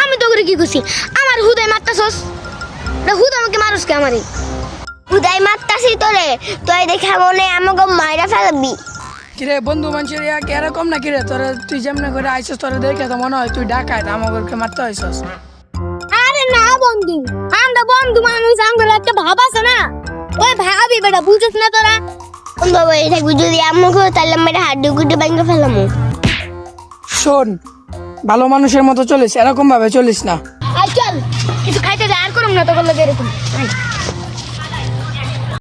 আমি তো করে কি করছি? আমার হুদাই মারতাছস না? হুদ আমাকে মারস কে? আমারে হুদাই মারতাছি তোরে, তুই দেখা মনে আমাকে মাইরা ফেলবি। কিরে বন্ধু মানুষের এরকম না কিরে? তোরা তুই যেমন করে আইসস তোরা দেখে তো মনে হয় তুই ডাকায় আমাকে মারতে আইসস। আরে না বন্ধু, আমরা বন্ধু মানুষ, আমাদের একটা ভাব আছে না? ওই ভাবি বেটা, বুঝছ না তোরা? বাবা এই থাকবি যদি আমাকে, তাহলে আমি হাড্ডি গুড্ডি ভাঙে ফেলামু। শোন, ভালো মানুষের মতো চলিস, এরকম ভাবে চলিস না। চল কিছু খাইতে যা, আর করুম না তোর লগে এরকম।